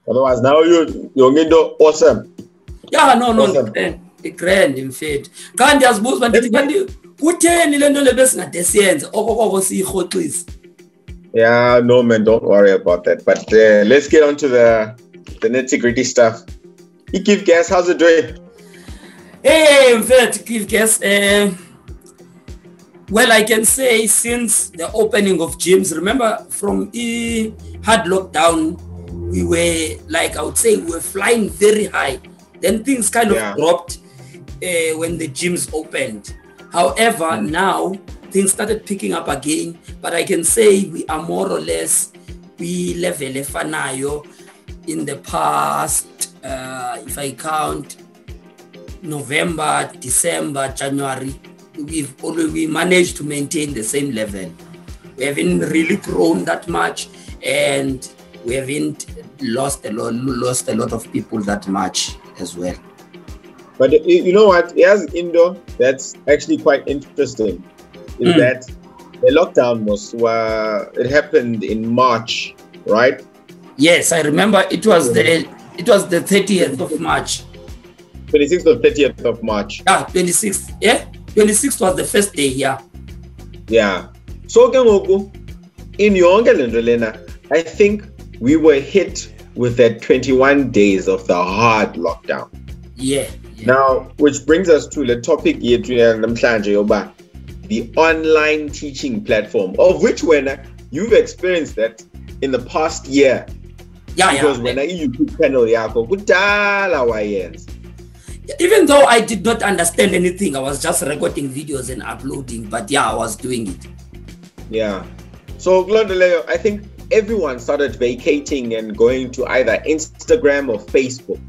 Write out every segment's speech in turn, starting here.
Otherwise, now you're awesome. Yeah, no, awesome. Grand in fact. Can't just boost my yeah, no man, don't worry about that. But let's get on to the nitty-gritty stuff. You give guess, how's it doing? Hey, in fact, give guess. Well, I can say since the opening of gyms, remember from hard lockdown, we were like, I would say we were flying very high. Then things kind of dropped when the gyms opened. However, now things started picking up again. But I can say we are more or less, we level efanayo in the past, if I count November, December, January, we managed to maintain the same level. We haven't really grown that much, and we haven't lost a lot of people that much as well. But you know what? As Indo, that's actually quite interesting. Is that the lockdown it happened in March, right? Yes, I remember it was the 30th of March. 26th or 30th of March. Yeah, 26th. Yeah, 26th was the first day. Yeah. Yeah. So in Yongelena, I think we were hit with that 21 days of the hard lockdown. Yeah. Now, which brings us to the topic here, the online teaching platform, of which when you've experienced that in the past year. Because when I YouTube channel, even though I did not understand anything, I was just recording videos and uploading, but I was doing it. Yeah. So, Glondoleo, I think everyone started vacating and going to either Instagram or Facebook.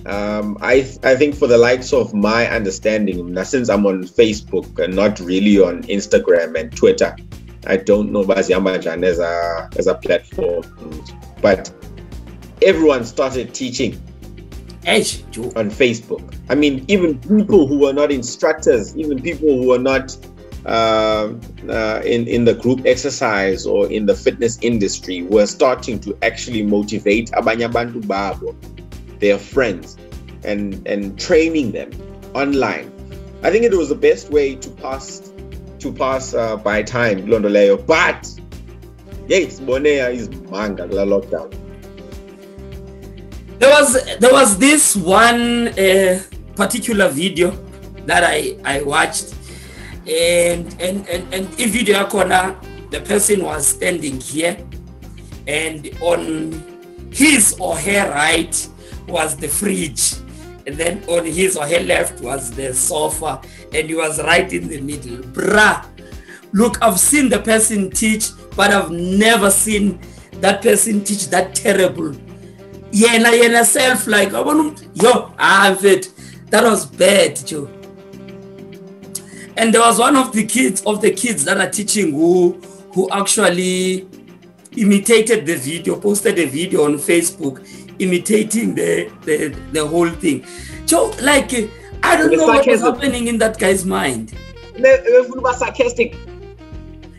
I think for the likes of my understanding, since I'm on Facebook and not really on Instagram and Twitter, I don't know Baziamajan as a platform, but everyone started teaching on Facebook. I mean, even people who were not instructors, even people who were not in the group exercise or in the fitness industry were starting to actually motivate abanyabantu babo, their friends, and training them online. I think it was the best way to pass by time, Londoleo. But yes, Bonea is manga lockdown. There was this one particular video that I watched, and in video corner, the person was standing here, and on his or her right was the fridge, and then on his or her left was the sofa, and he was right in the middle. Bruh, look, I've seen the person teach, but I've never seen that person teach that terrible. Yena self, like, I'm fit. That was bad, Joe. And there was one of the kids that are teaching who actually imitated the video, posted a video on Facebook imitating the whole thing. So, like, I don't know what was happening in that guy's mind. Sarcastic.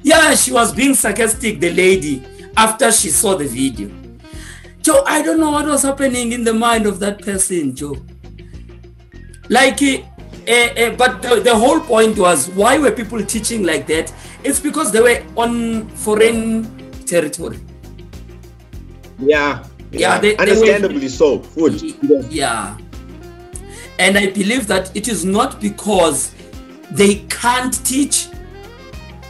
Yeah, she was being sarcastic, the lady, after she saw the video. Joe, I don't know what was happening in the mind of that person, Joe. Like, but the whole point was, why were people teaching like that? It's because they were on foreign territory. Yeah. They understandably so. Food. Yeah. And I believe that it is not because they can't teach,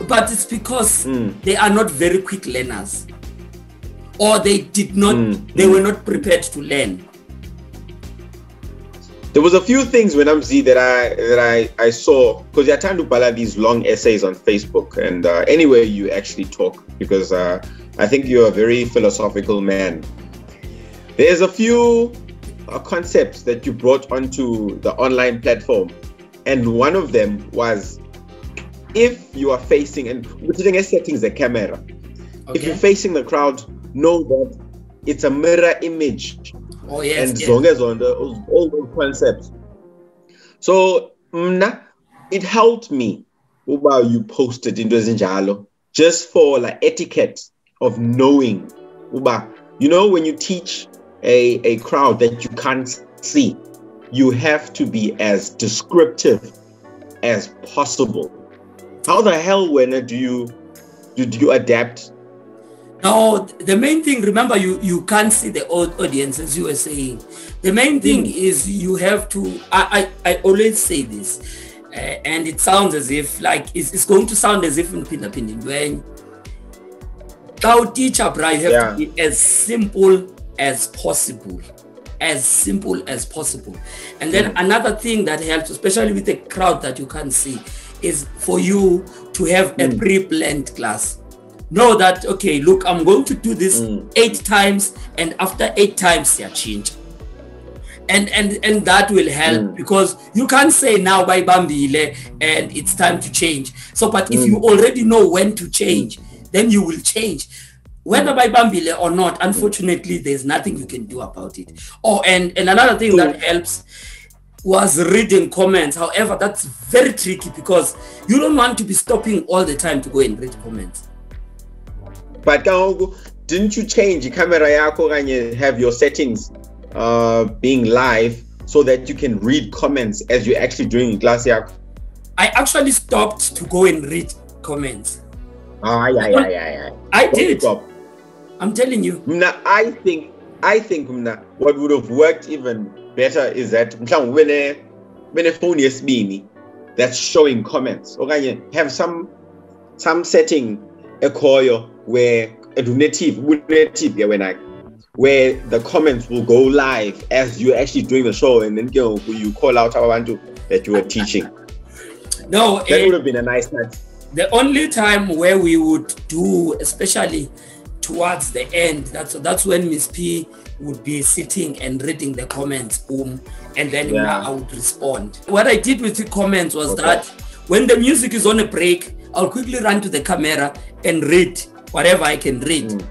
but it's because they are not very quick learners, or they were not prepared to learn. There was a few things when Mzi that I saw, because you're trying to bala these long essays on Facebook and anywhere you actually talk, because I think you're a very philosophical man. There's a few concepts that you brought onto the online platform, and one of them was, if you are facing, and we're doing settings the camera, if you're facing the crowd, know that it's a mirror image. Oh yes, and zonge zonde, all those concepts. So it helped me. Uba you posted into Zinjalo just for like etiquette of knowing. Uba, you know, when you teach a crowd that you can't see, you have to be as descriptive as possible. How the hell, when do you adapt? No, the main thing, remember, you can't see the audience, as you were saying. The main thing is you have to, I always say this, and it sounds as if, like, it's going to sound as if in Pinapinin, when our teacher, bro, you have to be as simple as possible. As simple as possible. And then another thing that helps, especially with a crowd that you can't see, is for you to have a pre-planned class. Know that, okay, look, I'm going to do this 8 times, and after 8 times, they are changed. And that will help, because you can't say now by Bambile and it's time to change. So, but if you already know when to change, then you will change. Whether by Bambile or not, unfortunately, there's nothing you can do about it. Oh, and another thing that helps was reading comments. However, that's very tricky because you don't want to be stopping all the time to go and read comments. But didn't you change the camera yako and have your settings being live so that you can read comments as you're actually doing class yako? I actually stopped to go and read comments. Yeah. I did. I'm telling you. I think what would have worked even better is that when a phone is being that's showing comments, okay, have some setting a call where where the comments will go live as you're actually doing the show, and then you call out that you were teaching. No, that would have been a nice touch. The only time where we would do, especially towards the end, that's when Miss P would be sitting and reading the comments, and then I would respond. What I did with the comments was that when the music is on a break, I'll quickly run to the camera and read whatever I can read.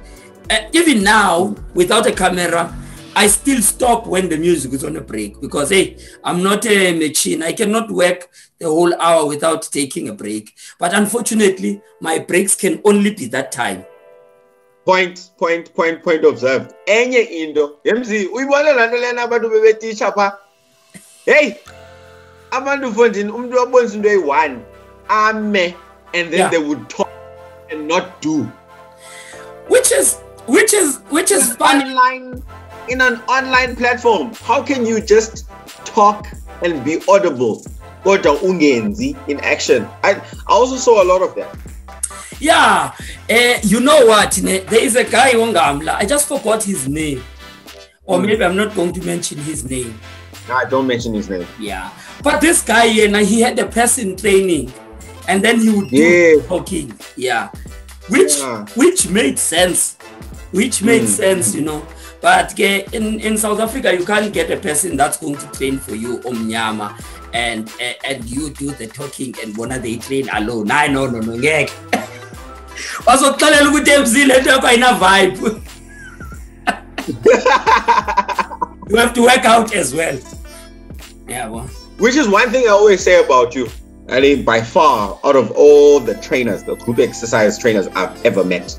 Even now, without a camera, I still stop when the music is on a break because, hey, I'm not a machine. I cannot work the whole hour without taking a break. But unfortunately, my breaks can only be that time. Point observed. Enye indo. Mzi, uyibona lana lena abantu bebeteacher pha. Hey, abantu fundini umuntu wabonza into eyi-1 ame, and then they would talk and not do. Which is fun. In an online platform, how can you just talk and be audible? Kodwa ungenzi in action. I also saw a lot of that. Yeah, you know what? There is a guy Wangamla. I just forgot his name, or maybe I'm not going to mention his name. Nah, don't mention his name. Yeah, but this guy, he had a person training, and then he would do talking. Yeah, which made sense. Which made sense, you know. But in South Africa, you can't get a person that's going to train for you, Mnyama, and you do the talking and one of they train alone. No. Also, vibe. You have to work out as well. Yeah, well. Which is one thing I always say about you. I mean, by far, out of all the trainers, the group exercise trainers I've ever met,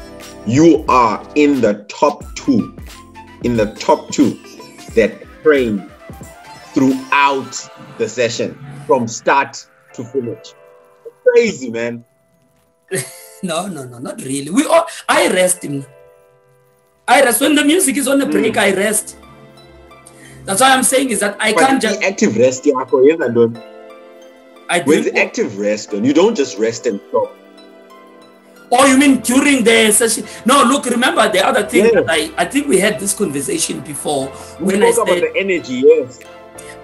you are in the top 2. In the top 2 that train throughout the session from start to finish. Crazy, man. No, not really. I rest him. I rest when the music is on the break. I rest. That's what I'm saying is that I can't just active rest. I do. When the active rest, you don't just rest and stop. Oh, you mean during the session? No, look, remember the other thing that I think we had this conversation before when I said about the energy, yes.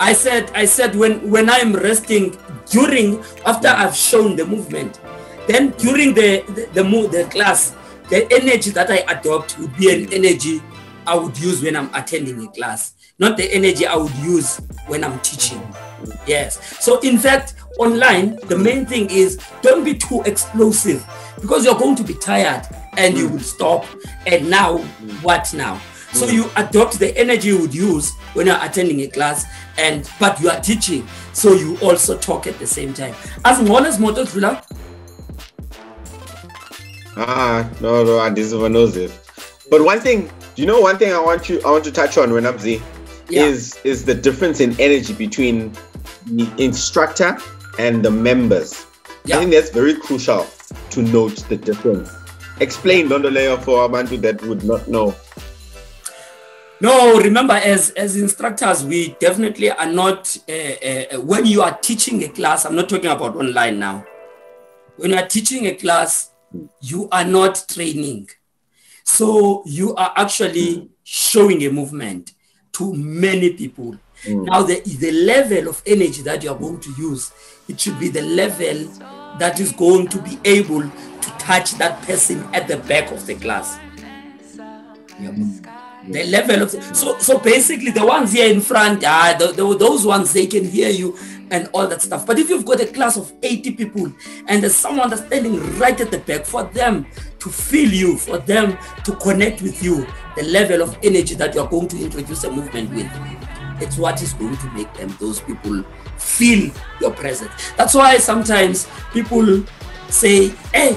I said when I'm resting after I've shown the movement, then during the class, the energy that I adopt would be an energy I would use when I'm attending a class, not the energy I would use when I'm teaching. Yes. So in fact, online, the main thing is don't be too explosive because you're going to be tired and you will stop. And now, what now? So you adopt the energy you would use when you're attending a class, but you are teaching, so you also talk at the same time. As Mona's motto, no, I didn't know it. But one thing I want to touch on, Mnyazi, is the difference in energy between the instructor and the members. I think that's very crucial to note the difference. Explain Londoleo for Abantu that would not know. No, remember, as instructors, we definitely are not, when you are teaching a class, I'm not talking about online now. When you are teaching a class, you are not training. So you are actually showing a movement to many people. Now, the level of energy that you are going to use, it should be the level that is going to be able to touch that person at the back of the class. The level of so basically the ones here in front, those ones, they can hear you and all that stuff. But if you've got a class of 80 people and there's someone that's standing right at the back, for them to feel you, for them to connect with you, the level of energy that you're going to introduce a movement with, it's what is going to make those people feel your presence. That's why sometimes people say, hey,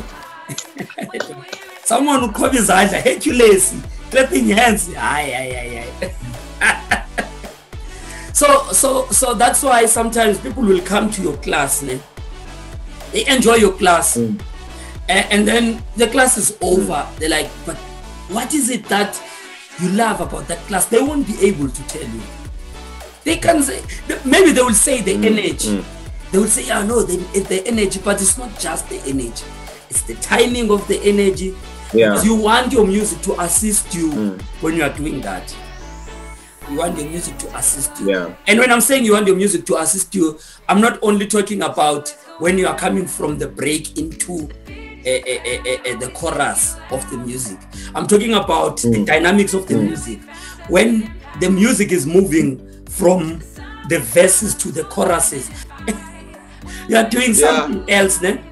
someone who comes his eyes, I hate you, lazy, clapping hands. So that's why sometimes people will come to your class, they enjoy your class, and then the class is over. They're like, but what is it that you love about that class? They won't be able to tell you. They can say, maybe they will say the energy. They will say, no, it's the energy, but it's not just the energy. It's the timing of the energy. Because you want your music to assist you when you are doing that. You want your music to assist you. And when I'm saying you want your music to assist you, I'm not only talking about when you are coming from the break into the chorus of the music. I'm talking about the dynamics of the music. When the music is moving from the verses to the choruses, you are doing something else then.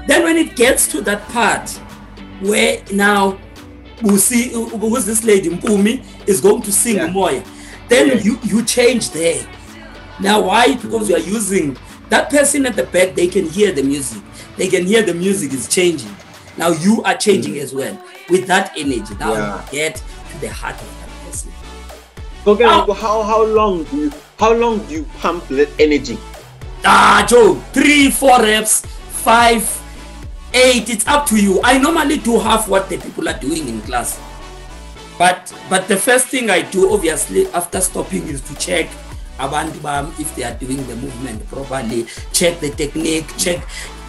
Then when it gets to that part where now we'll see who's this lady, Mpumi, is going to sing Moya, then you change there. Now why? Because you are using that person at the back, they can hear the music. They can hear the music is changing. Now you are changing as well with that energy. Now you get to the heart of that person. Okay, how long do you pump that energy? Joe, 3-4 reps, 5, 8, it's up to you. I normally do half what the people are doing in class. But the first thing I do, obviously, after stopping, is to check abantu bam if they are doing the movement properly, check the technique, check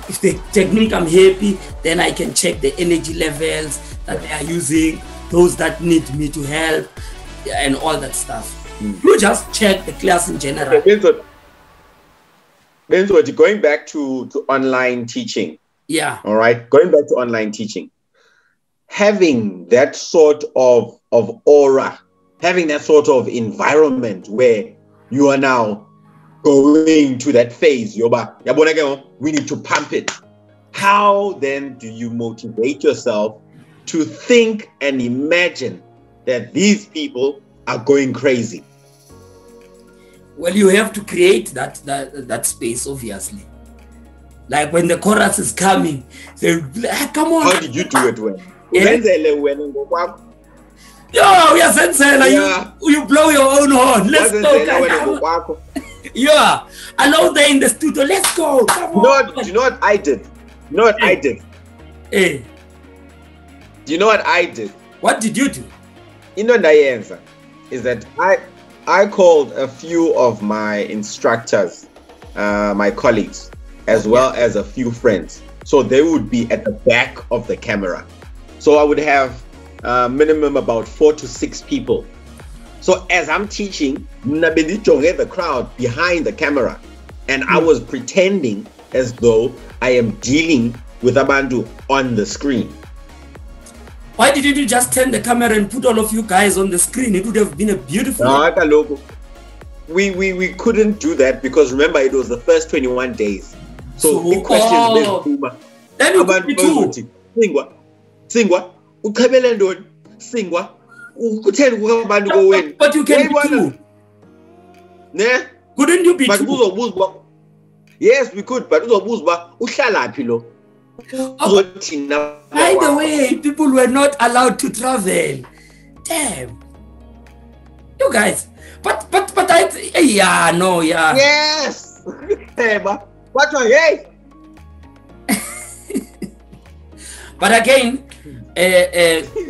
if the technique I'm happy, then I can check the energy levels that they are using, those that need me to help, and all that stuff. You just check the class in general. Going back to online teaching. All right. Going back to online teaching. Having that sort of aura, having that sort of environment where you are now going to that phase, we need to pump it. How then do you motivate yourself to think and imagine that these people are going crazy? Well, you have to create that space, obviously. Like when the chorus is coming, they come on. How did you do it when? You blow your own horn. Let's go. Alone there in the studio. Let's go. Come on. Do you know what I did? Do you know what I did? Do you know what I did? What did you do? The is that I called a few of my instructors, my colleagues, as well as a few friends. So they would be at the back of the camera. So I would have minimum about 4 to 6 people. So as I'm teaching, the crowd behind the camera, and I was pretending as though I am dealing with Abantu on the screen. Why didn't you just turn the camera and put all of you guys on the screen? It would have been a beautiful... We couldn't do that because remember it was the first 21 days. So the question is, then you could be too. Singwa, Singwa, But you can be too. Ne? Couldn't you be but too? Yes, we could, but by the way, people were not allowed to travel. Damn. You guys. But yeah. Yes. Hey, but what hey? But again,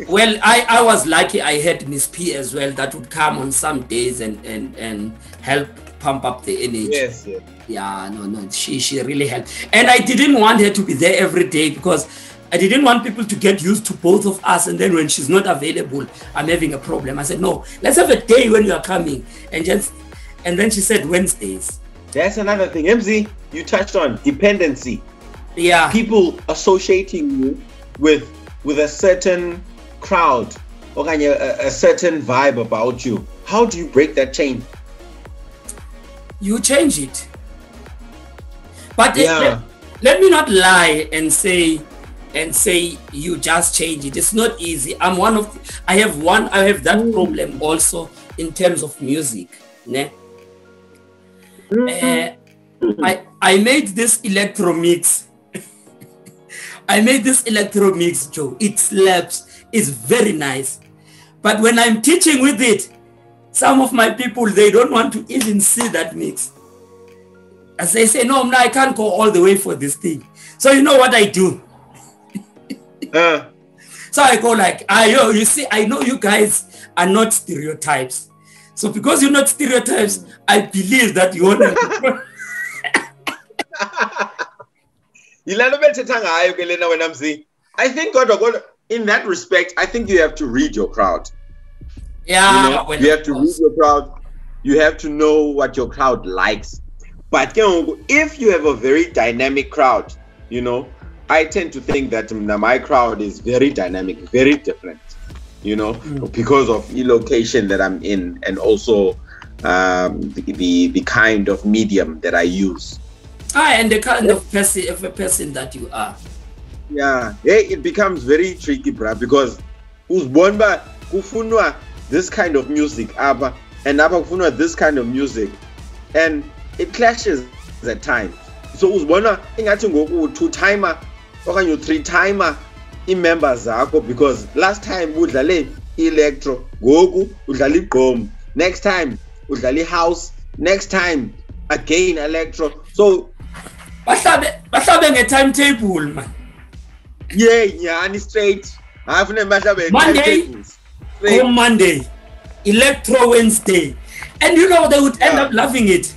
well, I was lucky. I had Miss P as well that would come on some days and help pump up the energy. Yes. Yeah, no, she really helped. And I didn't want her to be there every day because I didn't want people to get used to both of us. And then when she's not available, I'm having a problem. I said, no, let's have a day when you are coming. And then she said Wednesdays. That's another thing. Mzi, you touched on dependency. Yeah. People associating you with a certain crowd or a certain vibe about you. How do you break that chain? You change it. But yeah. let me not lie and say you just change it. It's not easy. I have that problem also in terms of music. Ne? I made this electro mix. Joe. It slaps. It's very nice. But when I'm teaching with it, some of my people, they don't want to even see that mix. As they say, no, I can't go all the way for this thing. So you know what I do? So I go like, you see, I know you guys are not stereotypes. So because you're not stereotypes, I believe that you want to. I think in that respect, I think you have to read your crowd. Yeah, you have to read your crowd. You have to know what your crowd likes. But if you have a very dynamic crowd, I tend to think that my crowd is very dynamic, very different, because of the location that I'm in and also the kind of medium that I use. And the kind of person that you are. Yeah, it becomes very tricky, bro, because who's born by kufunwa this kind of music, and kufunwa this kind of music, and it clashes at times. So who's born ingathi ngoku 2-timer okanye 3-timer members zakho, because last time udlale electro, ngoku udlala igqom, next time udlala house, next time again electro. So bahlabe nge-timetable man. Yeah, straight. Monday, electro Wednesday, and they would end up loving it.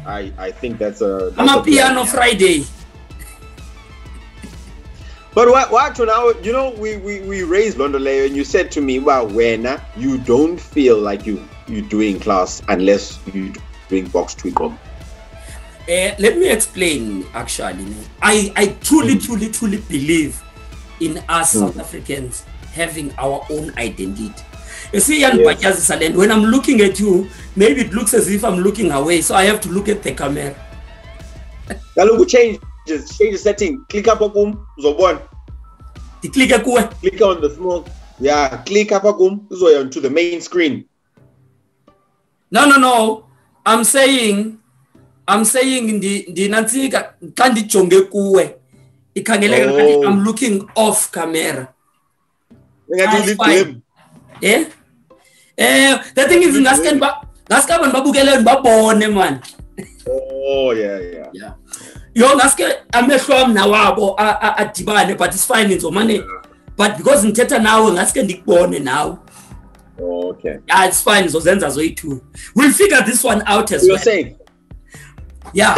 I think that's a piano Friday. But what now? We raised Londoleo, and you said to me, "Wow, when you don't feel like you're doing class unless you're doing box tweak." Let me explain. Actually, I truly believe in us South Africans having our own identity. You see, Mnyazi, when I'm looking at you, maybe it looks as if I'm looking away, so I have to look at the camera. Change the setting. Click up on Zobon. Click on the smoke. Yeah, click up onto the main screen. No. I'm saying the Nancy kandi chonge kuwe. I'm looking off camera. Yeah. The thing is man. Oh yeah. Yo ngaske amehlo nawabo adibane, but it's fine in money. But because in Teta now ngaske ndikubone now. Oh, okay. Yeah, it's fine. So zenza zo too. We'll figure this one out as well. You're saying? Yeah.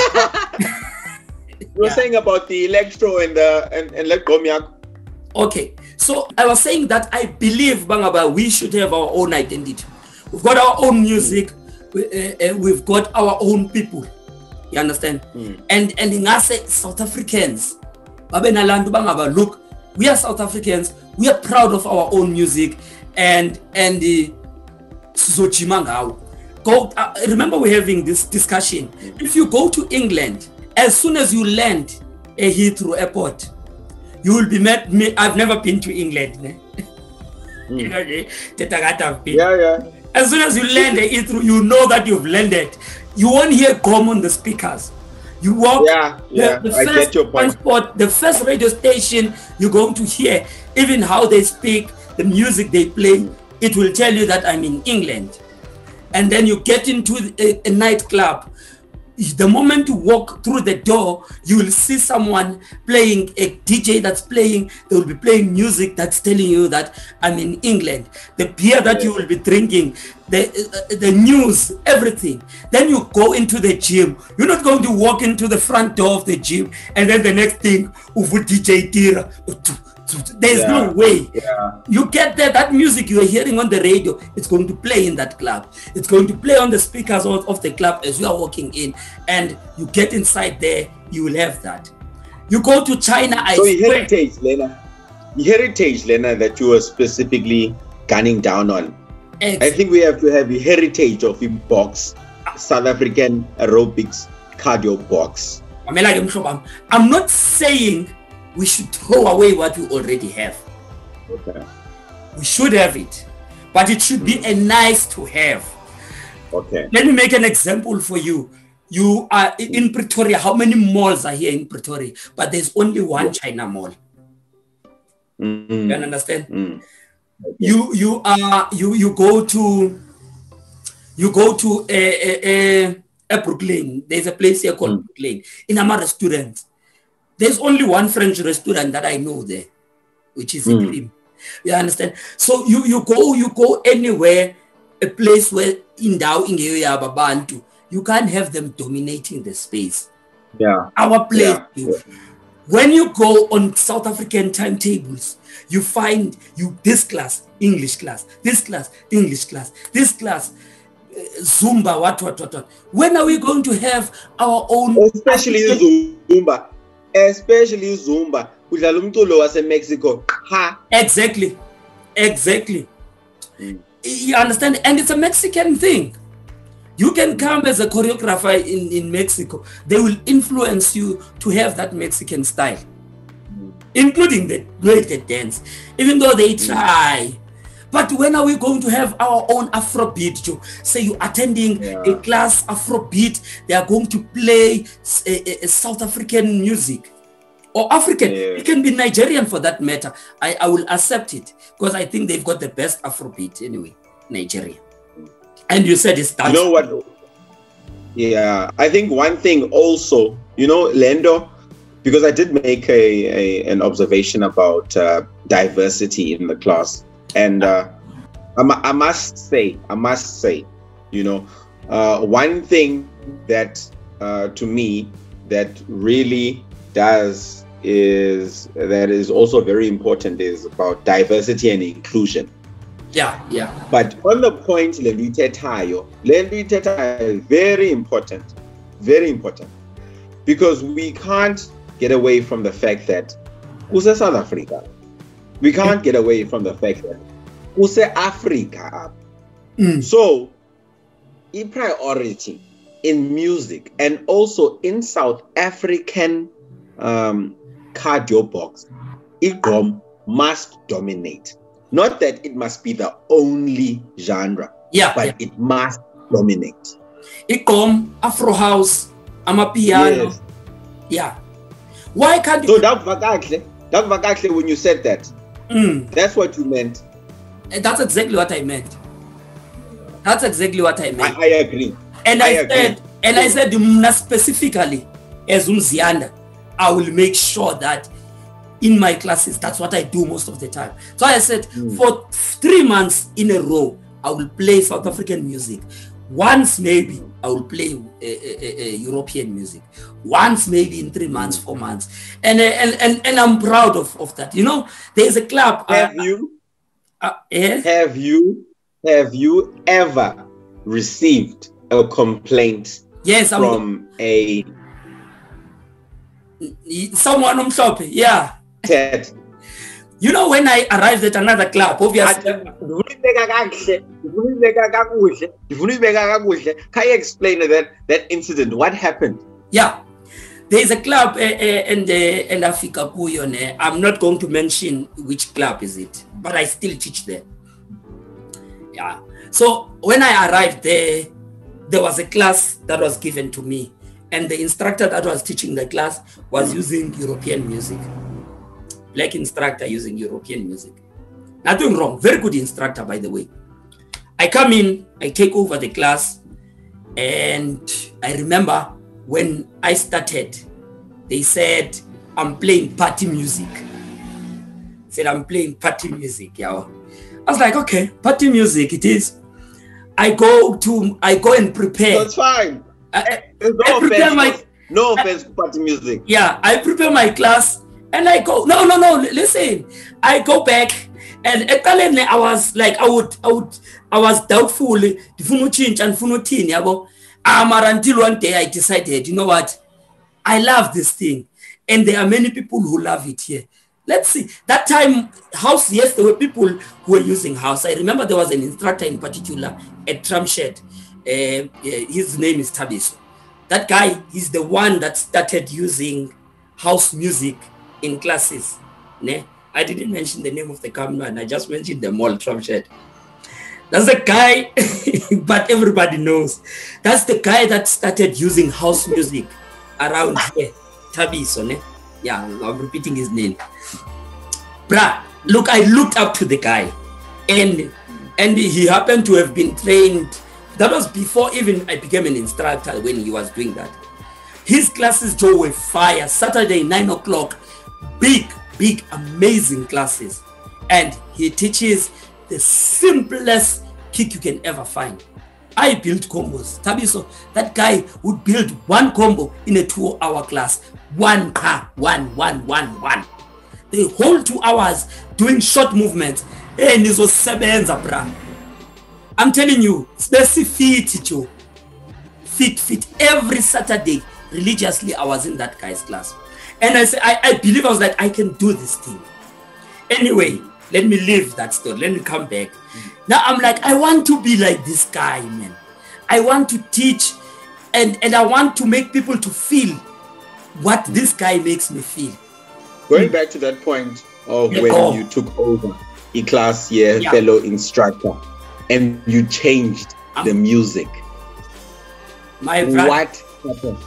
You're saying about the electro and electromiak. Okay. So I was saying that I believe Bangaba we should have our own identity. We've got our own music. We've got our own people. You understand? And in us South Africans, look, we are South Africans. We are proud of our own music, and remember we're having this discussion. If you go to England, as soon as you land a Heathrow airport, you will be met. I've never been to England. You know, Yeah. as soon as you land it, you know that you've landed. You won't hear gom on the speakers. You walk. The I get your point. Transport, the first radio station, you're going to hear even how they speak, the music they play. It will tell you that I'm in England. And then you get into a nightclub. The moment you walk through the door, you will see someone playing, a DJ that's playing. They will be playing music that's telling you that I'm in England. The beer that you will be drinking, the news, everything. Then you go into the gym. You're not going to walk into the front door of the gym and then the next thing, uvu DJ tira. There's no way. You get there, that music you are hearing on the radio, it's going to play in that club. It's going to play on the speakers of the club as you are walking in. And you get inside there, you will have that. You go to China, heritage, Lena, that you were specifically gunning down on. I think we have to have a heritage of a box, South African aerobics cardio box. I'm not saying we should throw away what we already have. Okay. We should have it, but it should be a nice to have. Okay. Let me make an example for you. You are in Pretoria. How many malls are here in Pretoria? But there's only one China mall. You can understand? Okay. You go to a Brooklyn. There's a place here called Brooklyn. In a restaurant. There's only one French restaurant that I know there, which is Cream. You understand? So you go anywhere, a place where Babantu, you can't have them dominating the space. Yeah. Our place. When you go on South African timetables, you find this class, English class, this class, English class, this class, Zumba, what. When are we going to have our own? Especially Zumba. Especially Zumba, which was in Mexico. Exactly. You understand? And it's a Mexican thing. You can come as a choreographer in Mexico. They will influence you to have that Mexican style, including the way they dance, even though they try. But when are we going to have our own Afrobeat, Joe? Say you're attending a class Afrobeat, they are going to play a South African music. Or African. It can be Nigerian for that matter. I will accept it. Because I think they've got the best Afrobeat anyway. Nigeria. And you said it's dance. You know what? Yeah. I think one thing also, Lendo, because I did make an observation about diversity in the class. And I must say, one thing that to me that really is also very important is about diversity and inclusion. Yeah. But on the point, Lenditetayo is very important, because we can't get away from the fact that who's South Africa. We can't get away from the fact that who's Africa. So, a priority in music and also in South African cardio box, IGOM must dominate. Not that it must be the only genre, but it must dominate. IGOM, Afro House, Amapiano. Yes. Yeah. Why can't you? So that when you said that, that's what you meant. That's exactly what I meant. I agree. And I said, specifically, as Mzianda, I will make sure that in my classes, that's what I do most of the time. So I said, for 3 months in a row, I will play South African music. Once maybe I will play European music. Once maybe in 3 months, 4 months. And I'm proud of that. There's a club. Have you ever received a complaint from someone on shop? Yeah. Ted. When I arrived at another club, obviously. Can you explain that incident? What happened? Yeah. There is a club in Africa. I'm not going to mention which club is it, but I still teach there. Yeah. So when I arrived there, there was a class that was given to me, and the instructor that was teaching the class was using European music. Black instructor using European music. Nothing wrong. Very good instructor, by the way. I come in, I take over the class, and I remember when I started, they said, I'm playing party music. Said, I'm playing party music. Yeah. I was like, okay, party music it is. I go and prepare. That's fine. No offense to party music. Yeah, I prepare my class and I go. No, listen. I go back and I was like, I was doubtful. Until one day I decided, you know what? I love this thing. And there are many people who love it here. Let's see. That time, house, yes, there were people who were using house. I remember there was an instructor in particular at Tramshed. His name is Tabiso. That guy is the one that started using house music in classes. Ne? I didn't mention the name of the cameraman. I just mentioned the mall Tramshed. That's the guy, but everybody knows. That's the guy that started using house music around here. Tabiso, ne? Yeah, I'm repeating his name. Bruh, look, I looked up to the guy, and he happened to have been trained. That was before even I became an instructor when he was doing that. His classes, Joe, were fire. Saturday, 9 o'clock. Big, amazing classes. And he teaches the simplest kick you can ever find. I built combos. Tabiso, that guy would build one combo in a 2-hour class. One. The whole 2 hours doing short movements. And this was sebenza, bra. I'm telling you, specific Joe. Fit. Every Saturday, religiously, I was in that guy's class. And I believe, I was like, I can do this thing. Anyway, let me leave that story. Let me come back. Now I'm like, I want to be like this guy, man. I want to teach and I want to make people to feel what this guy makes me feel. Going back to that point of when you took over a class here, fellow instructor, and you changed the music. My brother. What happened?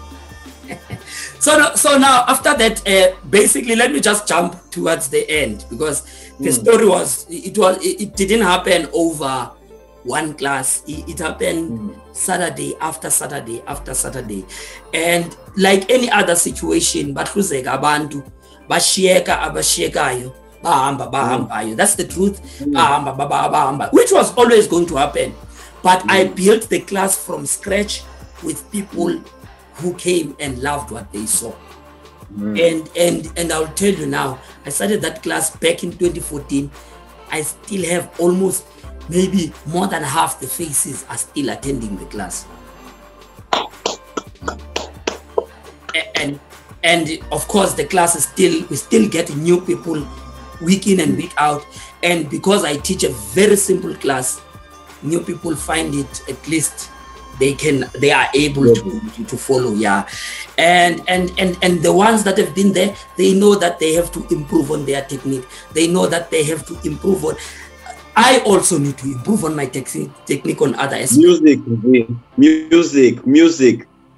So now after that, basically, let me just jump towards the end, because the story it didn't happen over one class. It happened Saturday after Saturday after Saturday, and like any other situation, but abantu bashiyeka abashiyekayo bahamba. That's the truth. Which was always going to happen, but I built the class from scratch with people who came and loved what they saw. And I'll tell you now, I started that class back in 2014. I still have almost maybe more than half the faces are still attending the class. And of course the class is we still get new people week in and week out. And because I teach a very simple class, new people find it, at least they are able to follow. And the ones that have been there, they know that they have to improve on their technique. They know that they have to improve on. I also need to improve on my technique on other aspects. Music.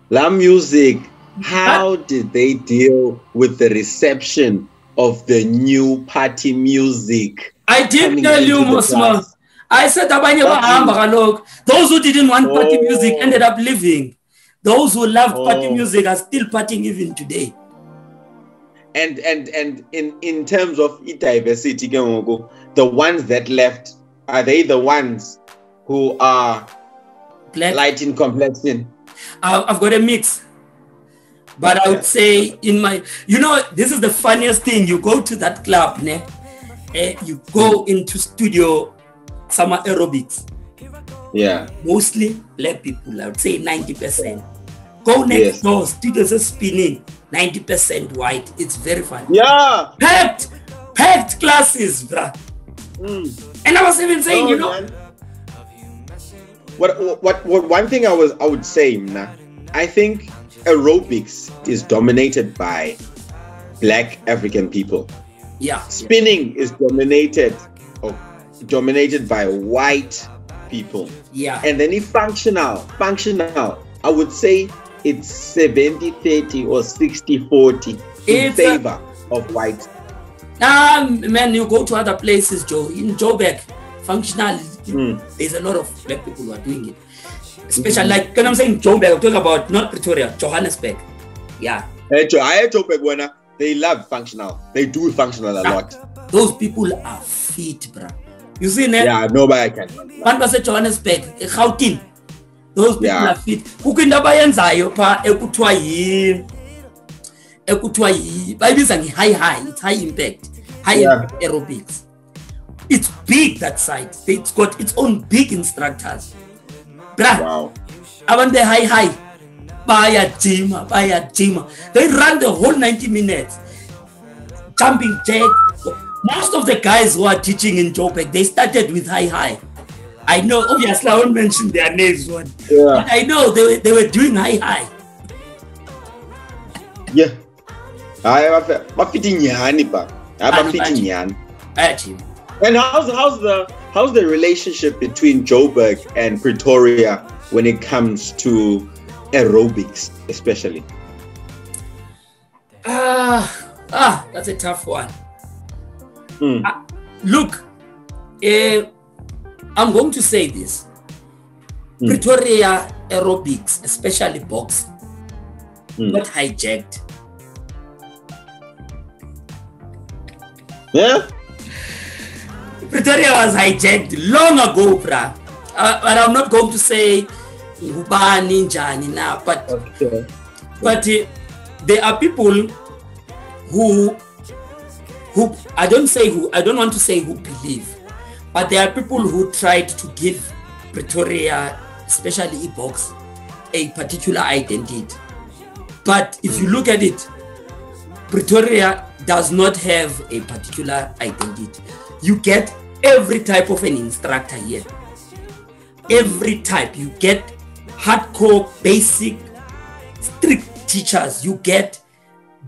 La music. How did they deal with the reception of the new party music? I did tell you, Mosma. I said those who didn't want party music ended up leaving. Those who loved party music are still partying even today. And in terms of diversity, the ones that left, are they the ones who are black, light in complexion? I've got a mix. But I would say this is the funniest thing. You go to that club, you go into studio, summer aerobics. Yeah. Mostly black people, I would say 90%. Go next door, studios are spinning, 90% white. It's very fun. Yeah. Packed classes, bruh. And I was even saying, man. What one thing I would say, I think aerobics is dominated by black African people. Yeah. Spinning is dominated by white people. Yeah. And then if functional, I would say it's 70-30 or 60-40 in favor of white. Man, you go to other places, Joe. In Joburg, functional, there's a lot of black people who are doing it. Especially like when I'm saying Joburg, I'm talking about not Pretoria, Johannesburg. Yeah. I Joburg when they love functional. They do functional a lot. Those people are fit, bruh. You see, yeah, nobody can. One person Johannesburg, Gauteng. Those people are fit. Ukindaba yenzayo pha ekuthiwa bayibiza high, it's high impact, impact aerobics. It's big, that site. It's got its own big instructors. Bruh. Wow. Abantu the high. Bayajima. They run the whole 90 minutes. Jumping jack. Most of the guys who are teaching in Joburg, they started with high. I know, obviously, I won't mention their names, but I know they were doing high. Yeah. And how's the relationship between Joburg and Pretoria when it comes to aerobics, especially? That's a tough one. Look, I'm going to say this. Pretoria aerobics, especially box, got hijacked. Yeah? Pretoria was hijacked long ago, bruh. But I'm not going to say Ubani Njani now, but there are people who I don't want to say who believe, but there are people who tried to give Pretoria, especially e-box, a particular identity. But if you look at it, Pretoria does not have a particular identity. You get every type of an instructor here. Every type. You get hardcore, basic, strict teachers. You get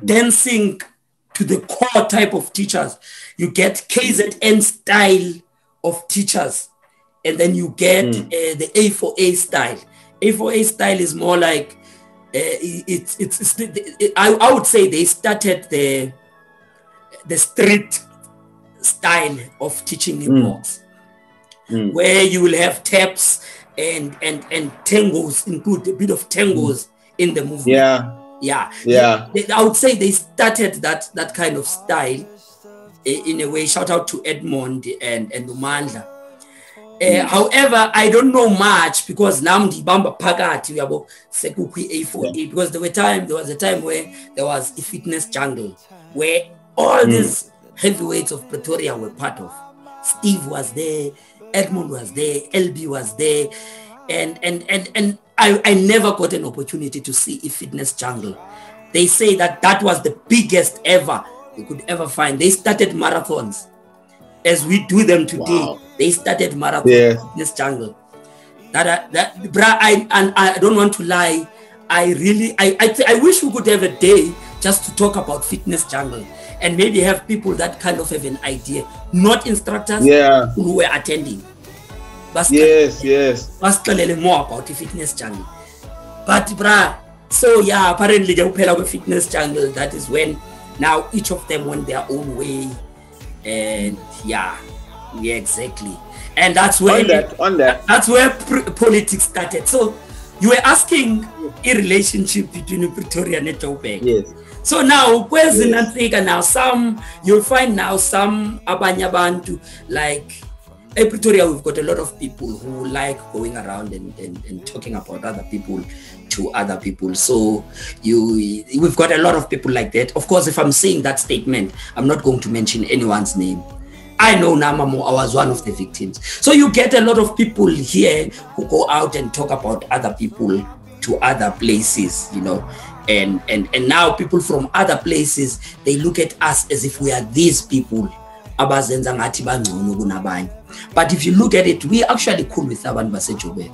dancing to the core type of teachers. You get KZN style of teachers. And then you get the A4A style. A4A style is more like, I would say they started the street style of teaching in box, where you will have taps and tangos, include a bit of tangos in the movement. I would say they started that kind of style in a way. Shout out to Edmond and Umandla. However, I don't know much because Namdi Bamba Pagati we about Sekukwi A4A, because there was a time where there was a fitness jungle where all these heavyweights of Pretoria were part of. Steve was there, Edmund was there, LB was there, and I never got an opportunity to see a fitness jungle. They say that was the biggest ever you could ever find. They started marathons as we do them today. Wow. They started marathons in this jungle. I don't want to lie. I wish we could have a day just to talk about fitness jungle and maybe have people that kind of have an idea, not instructors who were attending. Yes. More about the fitness jungle. But apparently they will have a fitness jungle. That is when now each of them went their own way. And exactly. And that's where that's where politics started. So you were asking a relationship between Pretoria and Joburg. Yes. So now, where's the Nantika now? You'll find now some Abanyabantu, like in Pretoria, we've got a lot of people who like going around and talking about other people to other people. So we've got a lot of people like that. Of course, if I'm saying that statement, I'm not going to mention anyone's name. I know Namamo, I was one of the victims. So you get a lot of people here who go out and talk about other people to other places, and now people from other places, they look at us as if we are these people. But if you look at it, we actually cool with Abantu base Joburg.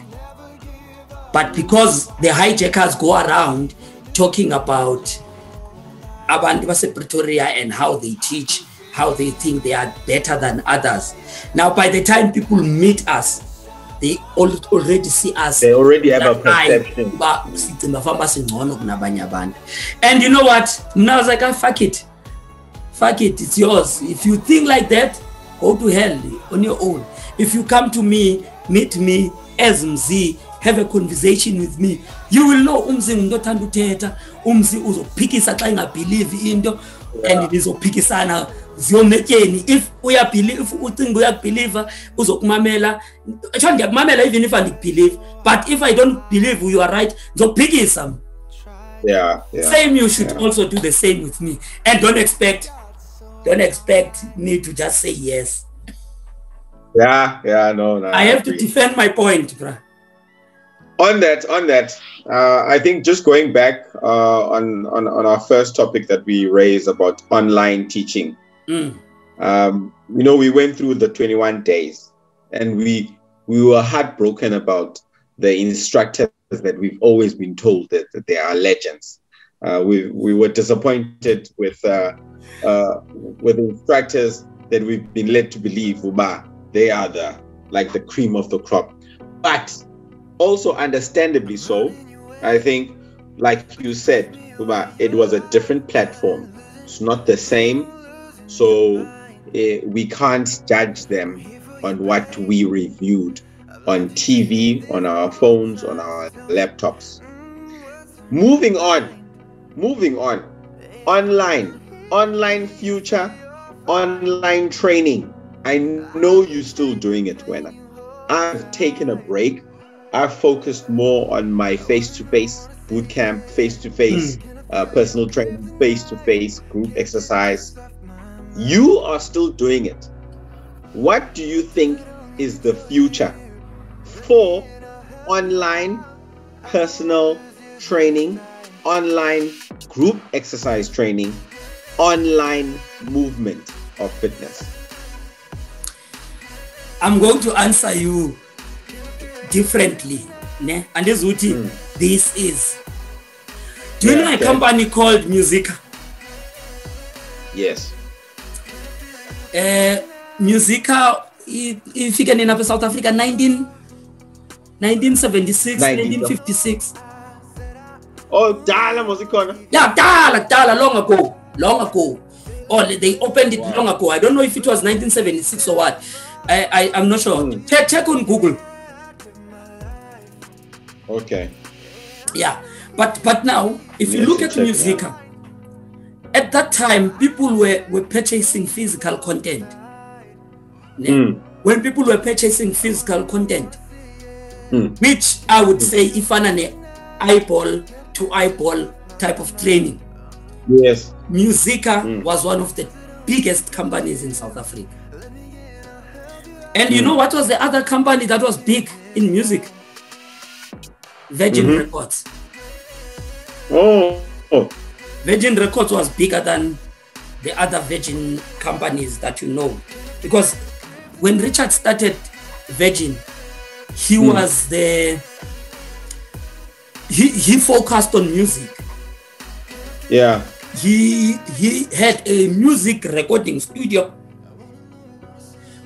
But because the hijackers go around talking about Abantu base Pretoria and how they teach, how they think they are better than others. Now, by the time people meet us, they already see us. They already have a perception. And you know what? Now I was like, fuck it. Fuck it, it's yours. If you think like that, go to hell on your own. If you come to me, meet me as Mzi, have a conversation with me, you will know Mzi ndothanda uthetha, Mzi uzophikisa xa ingabelieve into, and nizophikisana ziyometyeni. If uyabelieve, if ucinga uyabelieve, uzokumamela. Actually ndiyakumamela even if andikubelieve, but if I don't believe you are right, ndizophikisa. Yeah. Same, you should also do the same with me, and don't expect me to just say yes. No. I have to defend my point, bruh. On that, I think just going back on our first topic that we raised about online teaching. We went through the 21 days, and we were heartbroken about the instructors that we've always been told that they are legends. We were disappointed with instructors that we've been led to believe they are the cream of the crop. But also understandably so, I think, like you said, it was a different platform. It's not the same. So we can't judge them on what we reviewed on TV, on our phones, on our laptops. Moving on. Online future, online training. I know you're still doing it, Wena. I've taken a break. I've focused more on my face-to-face bootcamp, face-to-face personal training, face-to-face group exercise. You are still doing it. What do you think is the future for online personal training, online group exercise training, online movement of fitness? I'm going to answer you differently. Ne? And this is. Do you know a company called Musica? Yes. Musica, if you can in South Africa, 1976, 1956. Oh, Dala Musicona. Yeah, Dala, long ago. Oh, they opened it long ago. I don't know if it was 1976 or what. I'm not sure. Check on Google. Okay. Yeah, but now, if you look at Musica, at that time, people were purchasing physical content. When people were purchasing physical content, which I would say if an eyeball to eyeball type of training. Yes. Musica was one of the biggest companies in South Africa. And you know what was the other company that was big in music? Virgin Records. Oh. Virgin Records was bigger than the other Virgin companies that you know. Because when Richard started Virgin, he was he focused on music. Yeah. He had a music recording studio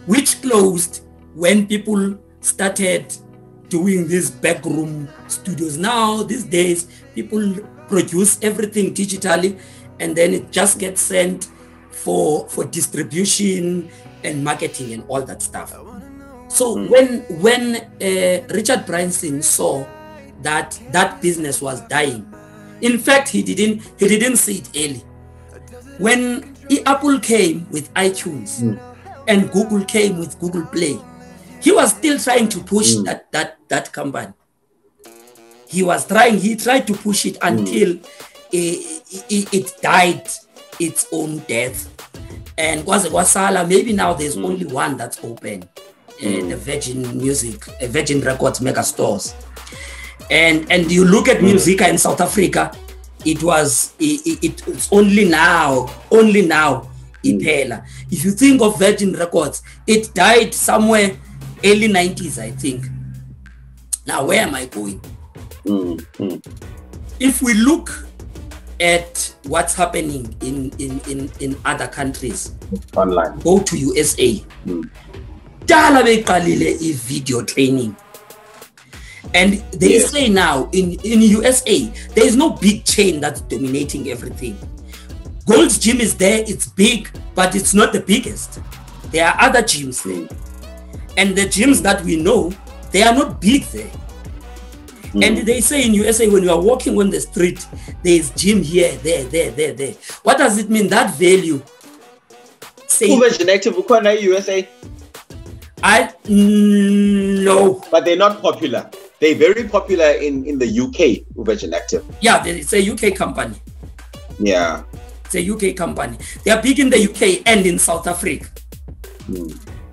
which closed when people started doing these backroom studios. Now, these days, people produce everything digitally and then it just gets sent for distribution and marketing and all that stuff. So when Richard Branson saw that business was dying, in fact, he didn't see it early. When Apple came with iTunes and Google came with Google Play, he was still trying to push that company. He tried to push it until it died its own death. And Kwasala, maybe now there's only one that's open, the Virgin Records mega stores. And you look at Musica in South Africa, it's only now Ipela. If you think of Virgin Records, it died somewhere early 90s, I think. Now, where am I going? If we look at what's happening in other countries, online, go to USA. Dala beqalile video training And they say now in USA, there is no big chain that's dominating everything. Gold's Gym is there, it's big, but it's not the biggest. There are other gyms there. And the gyms that we know, they are not big there. And they say in USA, when you are walking on the street, there is gym here, there. What does it mean? That value. Say, USA? No. But they're not popular. They're very popular in the UK, Virgin Active. Yeah, it's a UK company. Yeah. It's a UK company. They are big in the UK and in South Africa.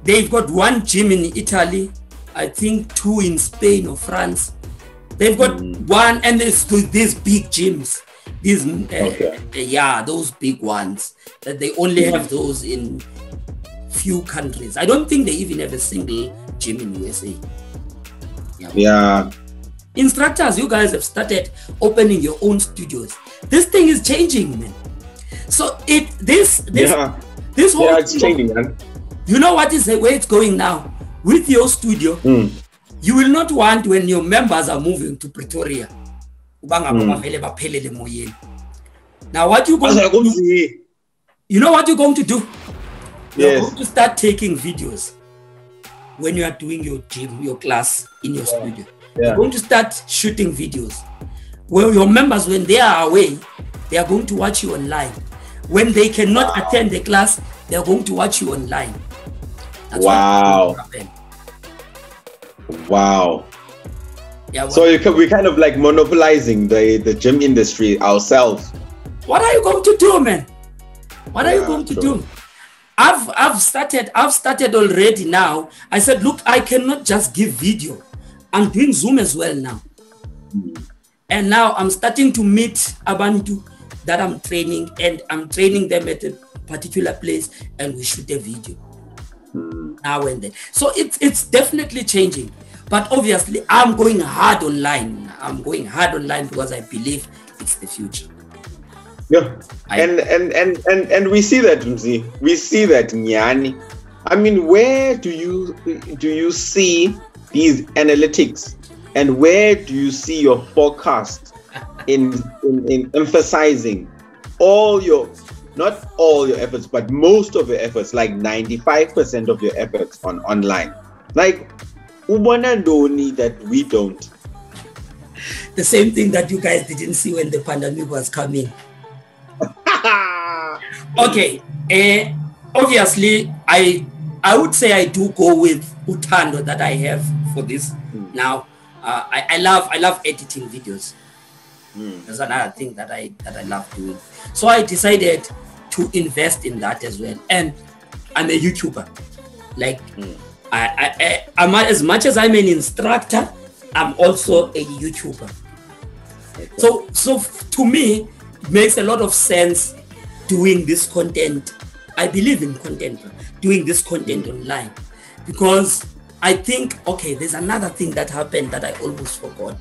They've got one gym in Italy, I think 2 in Spain or France. They've got one, and there's these big gyms. These, those big ones. That they only have those in few countries. I don't think they even have a single gym in USA. Yeah. Instructors, you guys have started opening your own studios. This thing is changing, man. So this whole it's changing, man. You know what is the way it's going now? With your studio, you will not want when your members are moving to Pretoria. Now what you going to do? You know what you're going to do? You're going to start taking videos when you are doing your gym, your class in your studio. You're going to start shooting videos. Well, your members, when they are away, they are going to watch you online. When they cannot attend the class, they are going to watch you online. That's Wow. Yeah, so we're kind of like monopolizing the gym industry ourselves. What are you going to do, man? What are you going to do? I've started already now. I said, look, I cannot just give video. I'm doing Zoom as well now. And now I'm starting to meet Abantu that I'm training, and I'm training them at a particular place, and we shoot a video now and then. So it's definitely changing. But obviously, I'm going hard online. I'm going hard online because I believe it's the future. Yeah, and we see that, Mzi. We see that, Mnyazi. I mean, where do you see these analytics, and where do you see your forecast in emphasizing not all your efforts, but most of your efforts, like 95% of your efforts on online? Like, ubona that we don't. The same thing that you guys didn't see when the pandemic was coming. Okay, obviously, I would say I do go with Utando that I have for this now. I love editing videos. That's another thing that I love doing. So I decided to invest in that as well. And I'm a YouTuber. Like, I'm as much as I'm an instructor, I'm also a YouTuber. Okay. So to me, it makes a lot of sense doing this content. I believe in content, doing this content online, because I think, okay, there's another thing that happened that I almost forgot.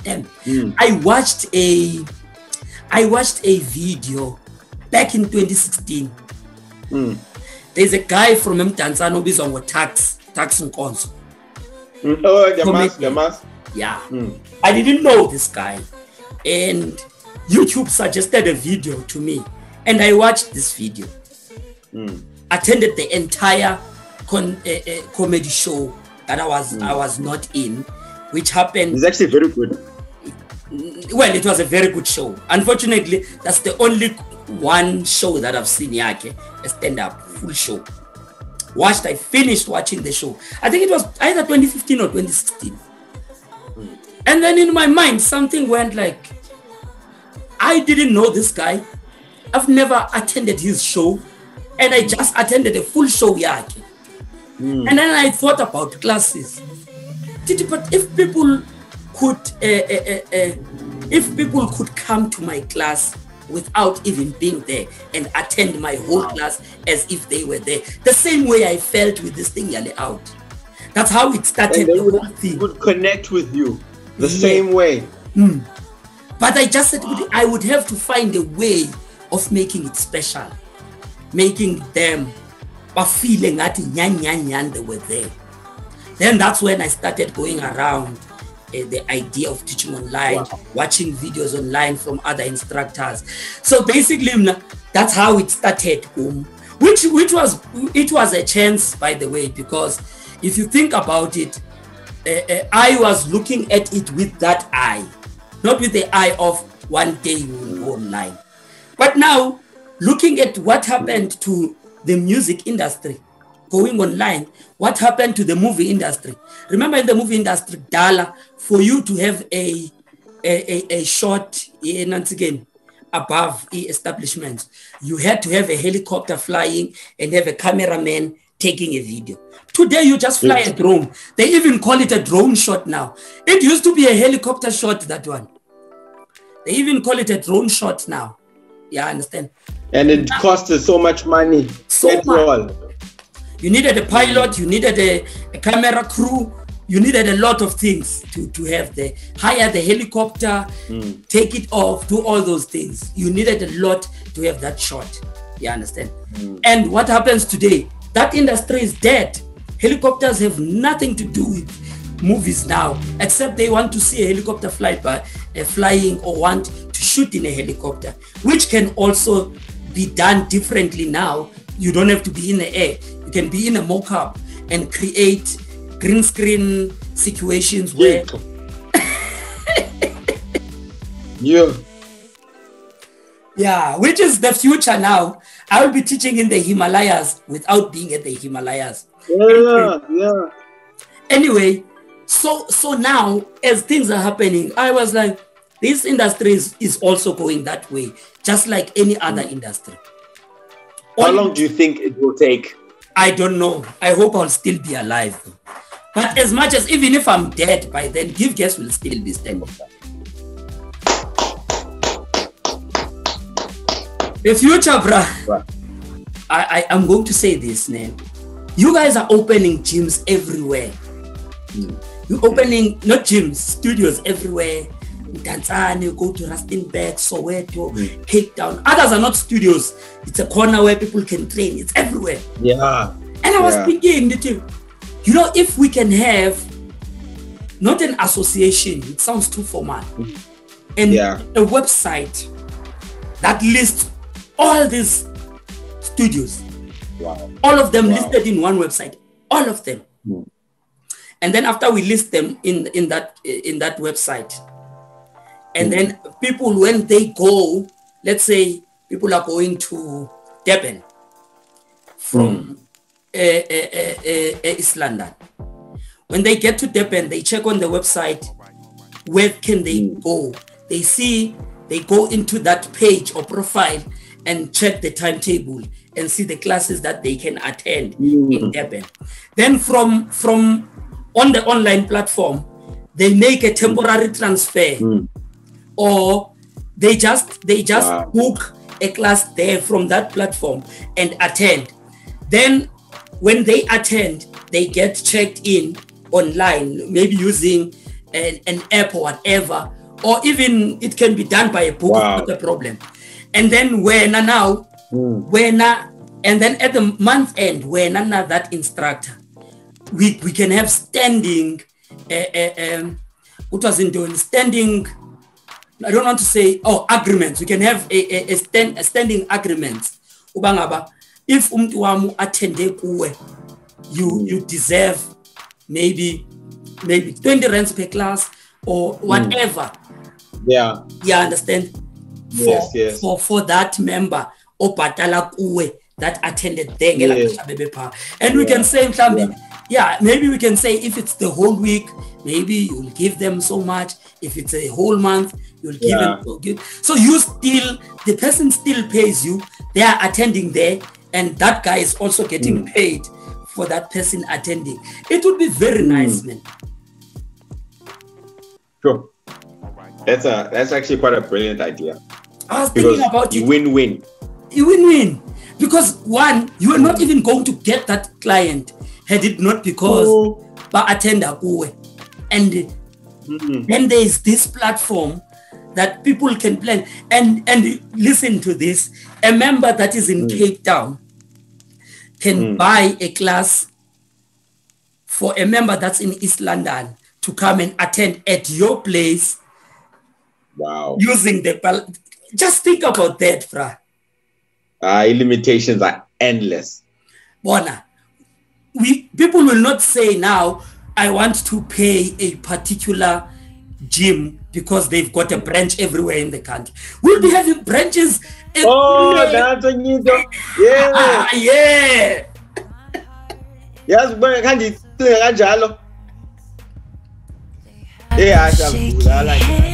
I watched a video back in 2016. There's a guy from Mnyazi who's on tax Nkonzo. The mask. Yeah. I didn't know this guy, and YouTube suggested a video to me, and I watched this video. Attended the entire comedy show that I was not in, which happened. It's actually very good. Well, it was a very good show. Unfortunately, that's the only one show that I've seen yake, a stand-up full show. I finished watching the show. I think it was either 2015 or 2016. And then in my mind, something went like, I didn't know this guy. I've never attended his show, and I just attended a full show yake. And then I thought about classes. But if people could come to my class without even being there and attend my whole class as if they were there, the same way I felt with this thing yale out. That's how it started. And they would connect with you the same way. But I just said I would have to find a way of making it special, making them feeling that they were there. Then that's when I started going around the idea of teaching online, watching videos online from other instructors. So basically, that's how it started. Which was a chance, by the way, because if you think about it, I was looking at it with that eye, not with the eye of one day you will go online. But now, looking at what happened to the music industry going online, what happened to the movie industry. Remember, in the movie industry, Dala, for you to have a shot once again above establishments, you had to have a helicopter flying and have a cameraman taking a video. Today, you just fly a drone. They even call it a drone shot now. It used to be a helicopter shot, that one. They even call it a drone shot now. Yeah, I understand. And it costed so much money. So much. You needed a pilot, you needed a camera crew, you needed a lot of things to have hire the helicopter, take it off, do all those things. You needed a lot to have that shot. You understand? And what happens today? That industry is dead. Helicopters have nothing to do with movies now, except they want to see a helicopter flying or want to shoot in a helicopter, which can also be done differently now. You don't have to be in the air. You can be in a mock-up and create green screen situations where... Yeah, which is the future now. I will be teaching in the Himalayas without being at the Himalayas. Yeah. Anyway, so now, as things are happening, I was like, this industry is also going that way, just like any other industry. How long do you think it will take? I don't know. I hope I'll still be alive. But as much as, even if I'm dead by then, Give Guess will still be standing. The future, bruh. I'm going to say this, man. You guys are opening gyms everywhere. You're opening, not gyms, studios everywhere. Tanzania, go to Rustenburg, Soweto, Cape Town. Others are not studios. It's a corner where people can train. It's everywhere. Yeah. And I was thinking, you know, if we can have not an association, it sounds too formal, and a website that lists all these studios, all of them listed in one website, all of them. And then after we list them in that website, and then people, when they go, let's say people are going to Durban from East London. When they get to Durban, they check on the website, where can they go? They go into that page or profile and check the timetable and see the classes that they can attend in Durban. Then from on the online platform, they make a temporary transfer, or they just book a class there from that platform and attend. Then when they attend, they get checked in online, maybe using an app or whatever, or even it can be done by a book, not a problem. And then and then at the month end, when that instructor, we can have standing, standing, I don't want to say, agreements. We can have a standing agreement. If umtuamu attende kuwe, you deserve maybe 20 rands per class or whatever. Yeah. You understand? Yes. For that member or patala kuwe that attended there. And we can say, maybe we can say if it's the whole week, maybe you'll give them so much. If it's a whole month, you'll give them. So the person still pays you. They are attending there, and that guy is also getting paid for that person attending. It would be very nice, man. Sure. That's actually quite a brilliant idea. I was thinking about it. Win-win. You win-win. Because one, you are not even going to get that client had it not because attender kuwe. And then there is this platform that people can plan. And listen to this. A member that is in Cape Town can buy a class for a member that's in East London to come and attend at your place. Wow. Using the just think about that, bruh. Limitations are endless. Bona, people will not say now, I want to pay a particular gym because they've got a branch everywhere in the country. We'll be having branches everywhere. Oh, that's a new job. Yeah. Yeah. Yes, but can't you? Yeah, I shall.